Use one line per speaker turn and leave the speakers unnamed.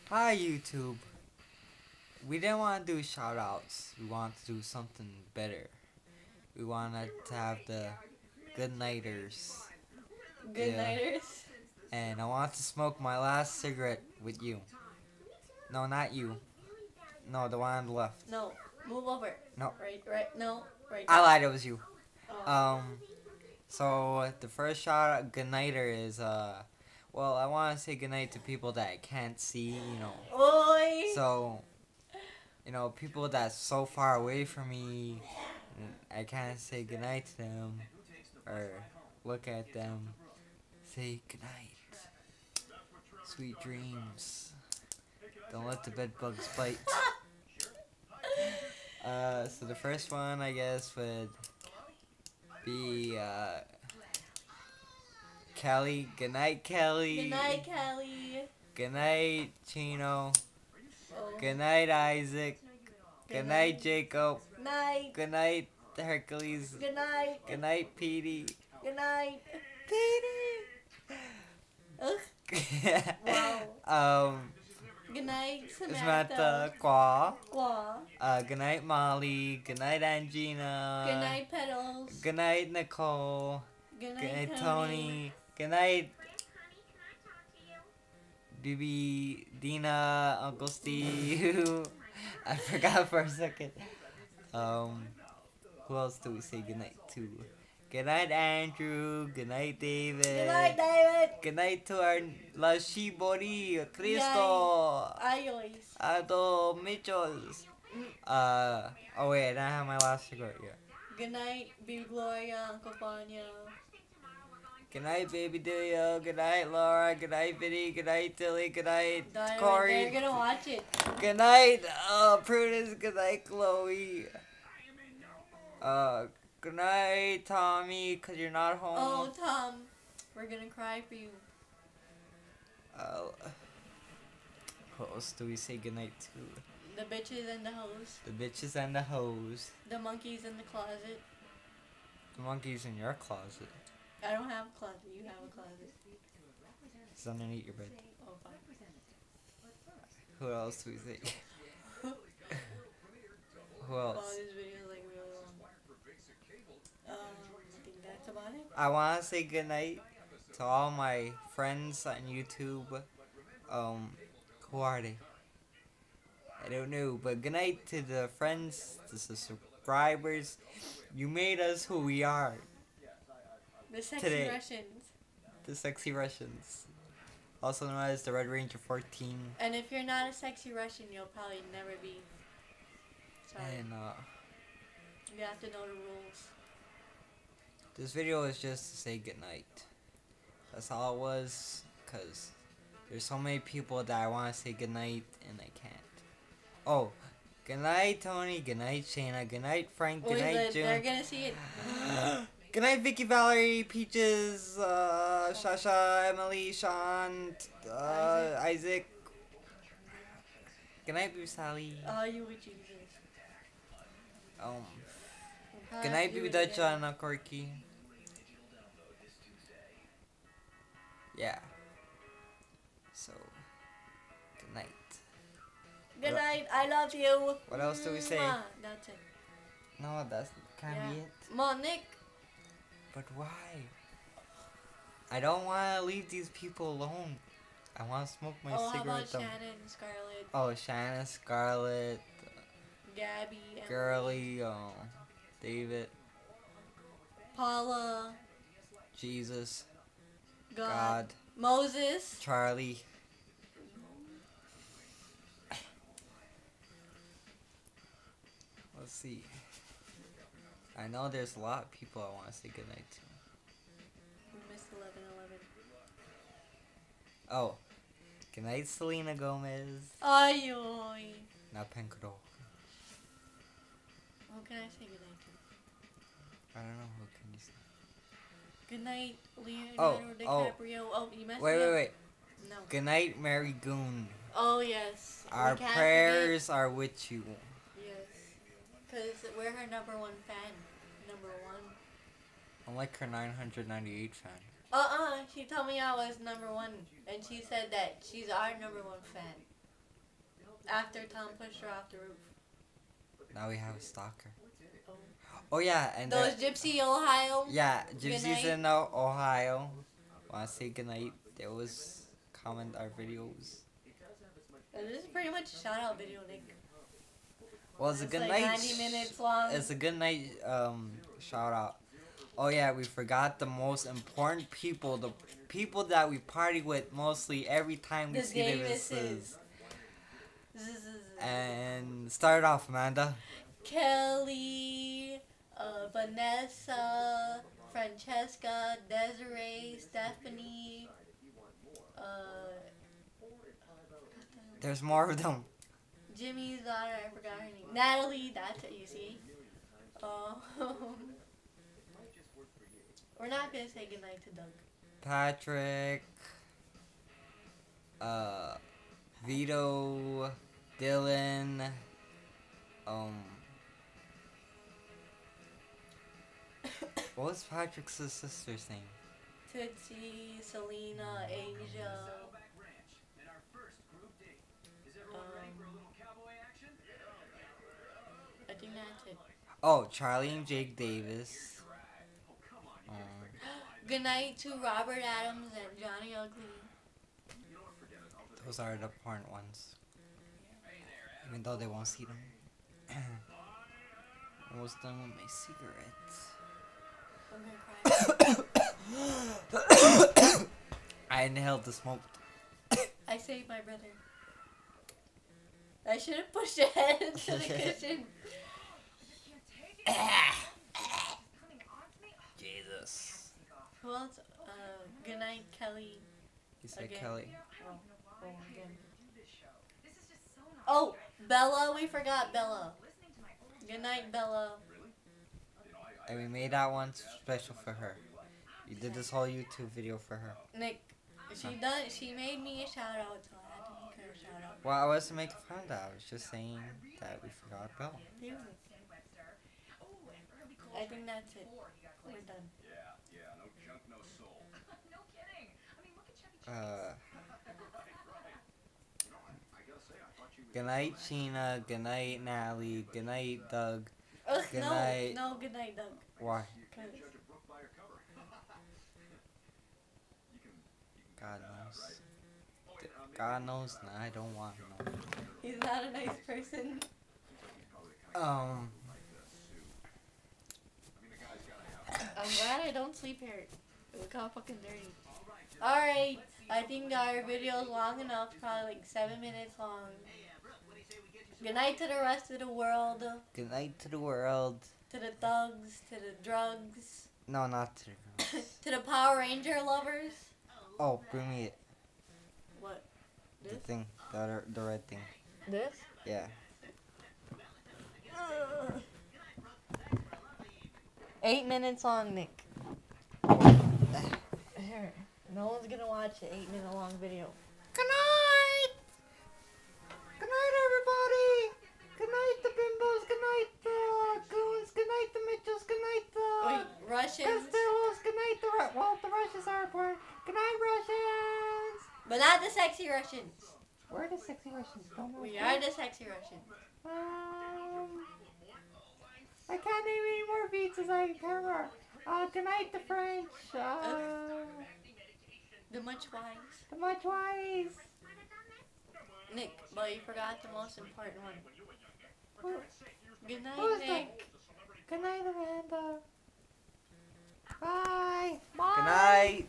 Hi YouTube. We didn't want to do shout outs. We want to do something better. We wanted to have the good nighters.
Good
Yeah.
nighters.
And I want to smoke my last cigarette with you. No, not you. No, the one on the left.
No, move over.
No.
Right. No, right.
I lied, it was you.
Oh.
So the first shout out good nighter is well, I want to say good night to people that I can't see,
Oi.
So, people that's so far away from me, I can't say goodnight to them or look at them. Say goodnight. Sweet dreams. Don't let the bed bugs bite. So the first one, I guess, would be Kelly. Goodnight, Kelly.
Good night, Kelly.
Goodnight, Chino.
Oh.
Goodnight, Isaac. Good night, Jacob.
Night.
Good night, Hercules.
Good night.
Good night, Petey.
Good night.
Petey.
Wow. Good night, Samantha.
Samantha. Kwa.
Qua.
Good night, Molly. Good night, Angina.
Good night, Petals.
Good night, Nicole.
Good
Good
night,
night, Tony. Good night, Bibi, Dina, Uncle Steve. I forgot for a second. Who else do we say goodnight to? Good night, Andrew. Good night, David.
Good night, David.
Good night to our Lashibori, Cristo.
Ayois.
Ado Mitchells. Oh wait, I don't have my last cigarette yet.
Good night, Baby Gloria, Uncle Vanya.
Good night, baby Delia. Good night, Laura. Good night, Vinny. Good night, Dilly. Good night,
They're
Corey.
gonna watch it.
Good night, Prudence. Good night, Chloe. Good night, Tommy, 'cause you're not home.
Oh, Tom, we're gonna cry for you.
Who else do we say goodnight to?
The bitches and the hoes.
The bitches and the hoes.
The monkeys in the closet.
The monkeys in your closet.
I don't have a closet. You have a closet.
It's underneath your bed.
Oh, fine.
Who else do we say? Who else?
Wow, this video is like really long. I think that's about it.
I want to say goodnight to all my friends on YouTube. Who are they? I don't know, but good night to the friends, to the subscribers. You made us who we are.
The sexy
Today.
Russians.
The sexy Russians. Also known as the Red Ranger 14.
And if you're not a sexy Russian, you'll probably never be. Sorry.
And
You have to know the rules.
this video is just to say goodnight. That's all it was, because there's so many people that I want to say goodnight and I can't. Oh, good night, Tony. Good night, Shayna. Good night, Frank. Good night, June.
They're gonna see it.
Good night, Vicky, Valerie, Peaches, Shasha, Emily, Sean, Isaac. Good night, Boo Sally.
Oh, you with Jesus.
Good night, Baby Dutch and Corky. Yeah. So, good night.
Good night. I love you.
What else do we say?
That's it.
No, that's can't be it.
Come on, Nick.
But why? I don't want to leave these people alone. I want to smoke my
How
cigarette.
about
with them.
Shannon, Scarlett,
Oh, Shanna, Scarlett,
Gabby, Emily,
Girly, David,
Paula,
Jesus,
God,
God,
Moses.
Charlie. Let's see. I know there's a lot of people I want to say goodnight to.
We missed 11:11.
Oh, good night, Selena Gomez.
Ay, oy.
Not Pencado.
Who can I say goodnight to?
I don't know, who can you say?
Good night, Leonardo DiCaprio. Oh, you messed me up.
Wait.
No.
Good night, Mary Goon.
Oh, yes.
Our
We can't
prayers are with you.
forget- Yes. Because we're her number one fan. Number one.
I'm like her 998 fan.
She told me I was number one. And she said that she's our number one fan. After Tom pushed her off the roof.
Now we have a stalker.
Oh,
Oh yeah, and
those Gypsy Ohio.
yeah,
Good
gypsies
night.
in Ohio. Wanna say goodnight? They always comment our videos.
This is pretty much a shout out video, Nick.
Well, it's a
It's
good
like
night.
90 minutes long.
It's a good night. Shout out. Oh yeah, we forgot the most important people. The people that we party with mostly every time we
The
see
Davises.
And start off, Amanda.
Kelly, Vanessa, Francesca, Desiree, Stephanie,
There's more of them.
Jimmy's daughter, I forgot her name. Natalie, that's easy. We're not gonna say goodnight to Doug.
Patrick. Vito. Dylan. What was Patrick's sister's name?
Tootsie, Selena, Asia. I think that's it.
Oh, Charlie and Jake Davis.
Good night to Robert Adams and Johnny Ugly.
Those are the important ones. Even though they won't see them. Almost done with my cigarettes.
I'm gonna cry.
I inhaled the smoke.
I saved my brother. I should have pushed your head into the kitchen.
Jesus.
Who else? Good night, Kelly.
He said
Again.
Kelly.
Again. Oh, Bella. We forgot Bella. Good night, Bella.
And we made that one special for her. We did this whole YouTube video for her.
Nick, she made me a shout out, so I had to make her a shout out.
Well, I wasn't making fun of that. I was just saying that we forgot Bella.
I think that's it. We're done.
Good night, Sheena. Good night, Natalie. Good night, Doug.
Ugh,
Good
no,
night.
no, good night, Doug.
Why?
'Cause
God knows. God knows. Nah, I don't want to know.
he's not a nice person.
Um.
I'm glad I don't sleep here. Look how fucking dirty. Alright, I think our video's long enough, probably like 7 minutes long. Good night to the rest of the world,
Good night to the world.
to the thugs, to the drugs,
No, not to the girls.
to the Power Ranger lovers.
Oh, bring me it.
What?
The
This?
thing. The red thing.
This?
Yeah.
8 minutes long, Nick. Here, no one's gonna watch an 8 minute long video.
Good night! Good night, everybody! Good night, the Bimbos. Good night, the Goons. Good night, the Mitchells. Good night, the
Wait, Russians?
Costellos. Good night, the the Russians are born. Good night, Russians!
But not the sexy Russians.
Where are the sexy Russians? Don't know.
We are the sexy Russians.
I can't name any more beats as I can remember. Good night, the French.
The much wise.
The much wise.
Nick, but you forgot the most important one. Good night,
Who's
Nick.
Good night, Amanda. Bye. Bye. Good night.